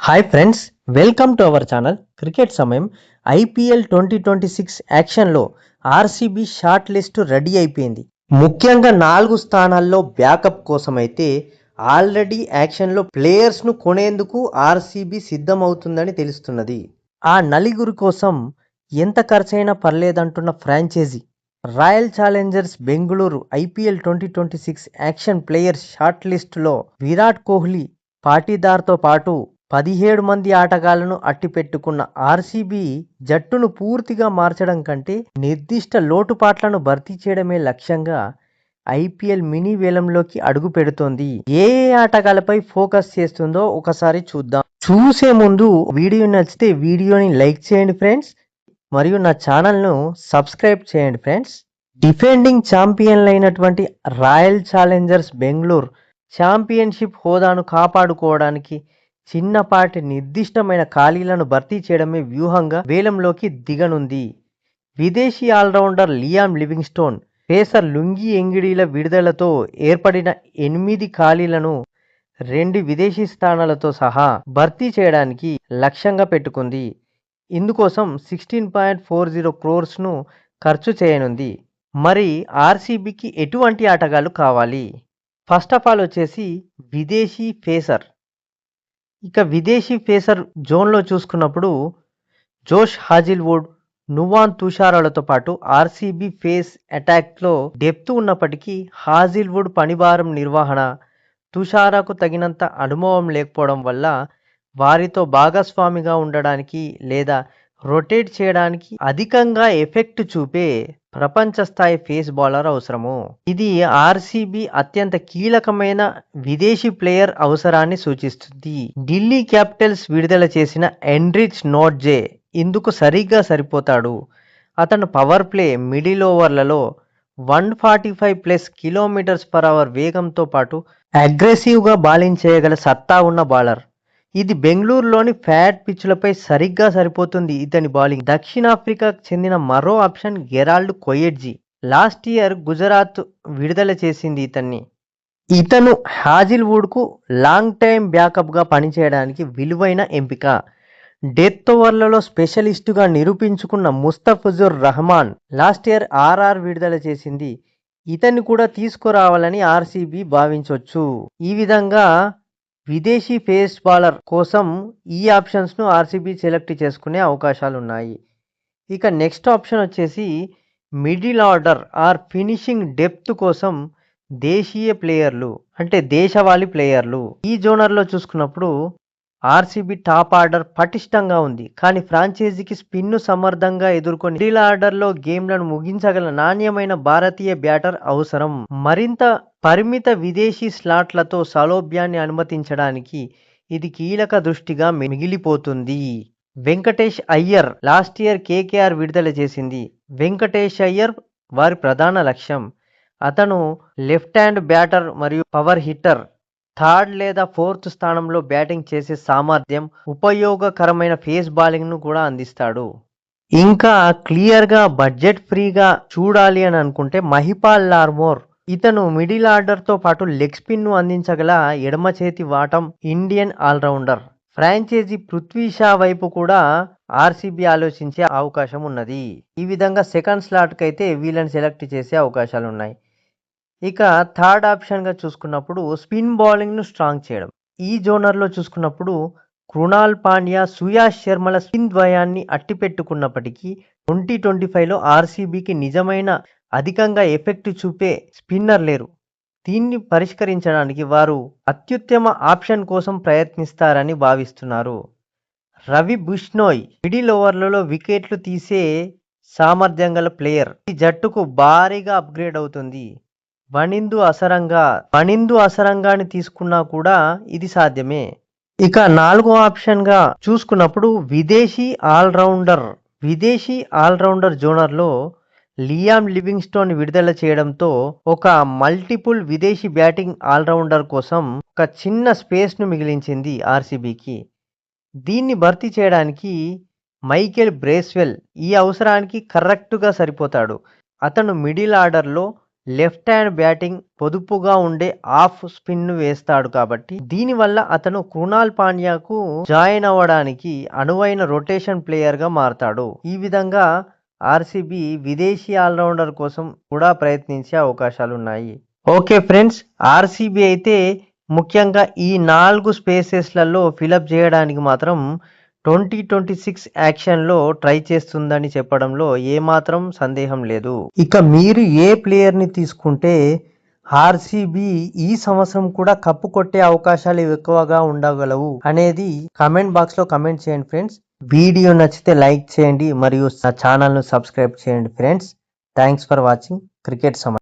Hi friends, welcome to our channel క్రికెట్ సమయం. IPL 2026 యాక్షన్లో ఆర్సీబీ షార్ట్ లిస్ట్ రెడీ అయిపోయింది. ముఖ్యంగా 4 స్థానాల్లో బ్యాకప్ కోసం అయితే ఆల్రెడీ యాక్షన్లో ప్లేయర్స్ను కొనేందుకు ఆర్సీబీ సిద్ధమవుతుందని తెలుస్తున్నది. ఆ నలుగురి కోసం ఎంత ఖర్చైనా పర్లేదంటున్న franchisee Royal Challengers Bengaluru IPL 2026 auction players short లిస్టులో విరాట్ కోహ్లీ, పాటీదార్తో పాటు 17 మంది ఆటగాళ్లను అట్టిపెట్టుకున్న ఆర్సీబీ జట్టును పూర్తిగా మార్చడం కంటే నిర్దిష్ట లోటుపాట్లను భర్తీ చేయడమే లక్ష్యంగా ఐపీఎల్ మినీ వేలంలోకి అడుగు పెడుతోంది. ఏ ఆటగాళ్లపై ఫోకస్ చేస్తుందో ఒకసారి చూద్దాం. చూసే ముందు వీడియో నచ్చితే వీడియోని లైక్ చేయండి ఫ్రెండ్స్, మరియు నా ఛానల్ను సబ్స్క్రైబ్ చేయండి ఫ్రెండ్స్. డిఫెండింగ్ ఛాంపియన్లైనటువంటి రాయల్ ఛాలెంజర్స్ బెంగళూరు ఛాంపియన్షిప్ హోదాను కాపాడుకోవడానికి చిన్నపాటి నిర్దిష్టమైన ఖాళీలను భర్తీ చేయడమే వ్యూహంగా వేలంలోకి దిగనుంది. విదేశీ all rounder Liam Livingstone, pacer Lungi ఎంగిడీల విడుదలతో ఏర్పడిన 8 ఖాళీలను 2 విదేశీ స్థానాలతో సహా భర్తీ చేయడానికి లక్ష్యంగా పెట్టుకుంది. ఇందుకోసం 16.40 crores ఖర్చు చేయనుంది. మరి ఆర్సీబీకి ఎటువంటి ఆటగాళ్లు కావాలి? ఫస్ట్ ఆఫ్ ఆల్ వచ్చేసి విదేశీ పేసర్. ఇక విదేశీ పేసర్ జోన్లో చూసుకున్నప్పుడు జోష్ హాజిల్వుడ్, నువాన్ తుషారాలతో పాటు ఆర్సీబీ ఫేస్ అటాక్లో డెప్త్ ఉన్నప్పటికీ హాజిల్వుడ్ పనిభారం నిర్వహణ, తుషారాకు తగినంత అనుభవం లేకపోవడం వల్ల వారితో భాగస్వామిగా ఉండడానికి లేదా రొటేట్ చేయడానికి అధికంగా ఎఫెక్ట్ చూపే ప్రపంచ స్థాయి ఫేస్ బౌలర్ అవసరము. ఇది ఆర్సీబీ అత్యంత కీలకమైన విదేశీ ప్లేయర్ అవసరాన్ని సూచిస్తుంది. ఢిల్లీ క్యాపిటల్స్ విడుదల చేసిన ఎండ్రిచ్ నోట్జే ఇందుకు సరిగ్గా సరిపోతాడు. అతను పవర్ ప్లే మిడిల్ ఓవర్లలో 145+ km/h వేగంతో పాటు అగ్రెసివ్గా బౌలింగ్ చేయగల సత్తా ఉన్న బౌలర్. ఇది బెంగళూరులోని ఫ్యాట్ పిచ్లపై సరిగ్గా సరిపోతుంది ఇతని బౌలింగ్. దక్షిణాఫ్రికాకు చెందిన మరో option Gerald Coetzee. Last year Gujarat విడుదల చేసింది ఇతన్ని. ఇతను హాజిల్వుడ్కు లాంగ్ టైమ్ బ్యాకప్గా పనిచేయడానికి విలువైన ఎంపిక. డెత్ ఓవర్లలో స్పెషలిస్టుగా నిరూపించుకున్న Mustafizur Rahman last year RR విడుదల చేసింది. ఇతన్ని కూడా తీసుకురావాలని ఆర్సీబీ భావించవచ్చు. ఈ విధంగా విదేశీ ఫేస్ బౌలర్ కోసం ఈ ఆప్షన్స్ను ఆర్సీబీ సెలెక్ట్ చేసుకునే అవకాశాలు ఉన్నాయి. ఇక నెక్స్ట్ ఆప్షన్ వచ్చేసి middle order or finishing depth కోసం దేశీయ ప్లేయర్లు, అంటే దేశవాళీ ప్లేయర్లు. ఈ జోనర్లో చూసుకున్నప్పుడు ఆర్సీబీ టాప్ ఆర్డర్ పటిష్టంగా ఉంది, కానీ ఫ్రాంచైజీకి స్పిన్ను సమర్థంగా ఎదుర్కొని మిడిల్ ఆర్డర్లో గేమ్లను ముగించగల నాణ్యమైన భారతీయ బ్యాటర్ అవసరం. మరింత పరిమిత విదేశీ స్లాట్లతో సౌలభ్యాన్ని అనుమతించడానికి ఇది కీలక దృష్టిగా మిగిలిపోతుంది. Venkatesh Iyer last year KKR విడుదల చేసింది. వెంకటేష్ అయ్యర్ వారి ప్రధాన లక్ష్యం. అతను లెఫ్ట్ హ్యాండ్ బ్యాటర్ మరియు పవర్ హిట్టర్. థర్డ్ లేదా ఫోర్త్ స్థానంలో బ్యాటింగ్ చేసే సామర్థ్యం, ఉపయోగకరమైన ఫేస్ బౌలింగ్ను కూడా అందిస్తాడు. ఇంకా క్లియర్గా బడ్జెట్ ఫ్రీగా చూడాలి అని అనుకుంటే మహిపాల్ లార్మోర్. ఇతను మిడిల్ ఆర్డర్తో పాటు లెగ్ స్పిన్ను అందించగల ఎడమ చేతి వాటం Indian allrounder. Franchisee Prithvi Shaw వైపు కూడా ఆర్సీబీ ఆలోచించే అవకాశం ఉన్నది. ఈ విధంగా సెకండ్ స్లాట్కి అయితే వీళ్ళని సెలెక్ట్ చేసే అవకాశాలు ఉన్నాయి. ఇక థర్డ్ ఆప్షన్గా చూసుకున్నప్పుడు స్పిన్ బౌలింగ్ను స్ట్రాంగ్ చేయడం. ఈ జోనర్లో చూసుకున్నప్పుడు కృణాల్ పాండ్యా, సుయాష్ శర్మల స్పిన్ ద్వయాన్ని అట్టిపెట్టుకున్నప్పటికీ 2025లో ఆర్సీబీకి నిజమైన అధికంగా ఎఫెక్ట్ చూపే స్పిన్నర్ లేరు. దీన్ని పరిష్కరించడానికి వారు అత్యుత్తమ ఆప్షన్ కోసం ప్రయత్నిస్తారని భావిస్తున్నారు. రవి బిష్నోయ్ మిడిల్ ఓవర్లలో వికెట్లు తీసే సామర్థ్యం గల ప్లేయర్. ఈ జట్టుకు భారీగా అప్గ్రేడ్ అవుతుంది. వనిందు అసరంగాని తీసుకున్నా కూడా ఇది సాధ్యమే. ఇక నాలుగో ఆప్షన్గా చూసుకున్నప్పుడు విదేశీ ఆల్రౌండర్ జోనర్లో లియామ్ లివింగ్స్టోన్ విడుదల చేయడంతో ఒక మల్టిపుల్ విదేశీ బ్యాటింగ్ ఆల్రౌండర్ కోసం ఒక చిన్న స్పేస్ను మిగిలించింది ఆర్సీబీకి. దీన్ని భర్తీ చేయడానికి మైకెల్ బ్రేస్వెల్ ఈ అవసరానికి కరెక్టుగా సరిపోతాడు. అతను మిడిల్ ఆర్డర్లో లెఫ్ట్ హ్యాండ్ బ్యాటింగ్ పొదుపుగా ఉండే ఆఫ్ స్పిన్ వేస్తాడు కాబట్టి దీనివల్ల అతను కృణాల్ పాండ్యాకు జాయిన్ అవ్వడానికి అనువైన రొటేషన్ ప్లేయర్ గా మారతాడు. ఈ విధంగా ఆర్సీబీ విదేశీ ఆల్రౌండర్ కోసం కూడా ప్రయత్నించే అవకాశాలున్నాయి. ఓకే ఫ్రెండ్స్, ఆర్సీబీ అయితే ముఖ్యంగా ఈ 4 స్పేసెస్లలో ఫిలప్ చేయడానికి మాత్రం 2026 యాక్షన్లో ట్రై చేస్తుందని చెప్పడంలో ఏమాత్రం సందేహం లేదు. ఇక మీరు ఏ ప్లేయర్ని తీసుకుంటే ఆర్సీబీ ఈ సంవత్సరం కూడా కప్పు కొట్టే అవకాశాలు ఎక్కువగా ఉండగలవు అనేది కామెంట్ బాక్స్లో కామెంట్ చేయండి ఫ్రెండ్స్. వీడియో నచ్చితే లైక్ చేయండి మరియు ఛానల్ను సబ్స్క్రైబ్ చేయండి friends. Thanks for watching cricket సమయం.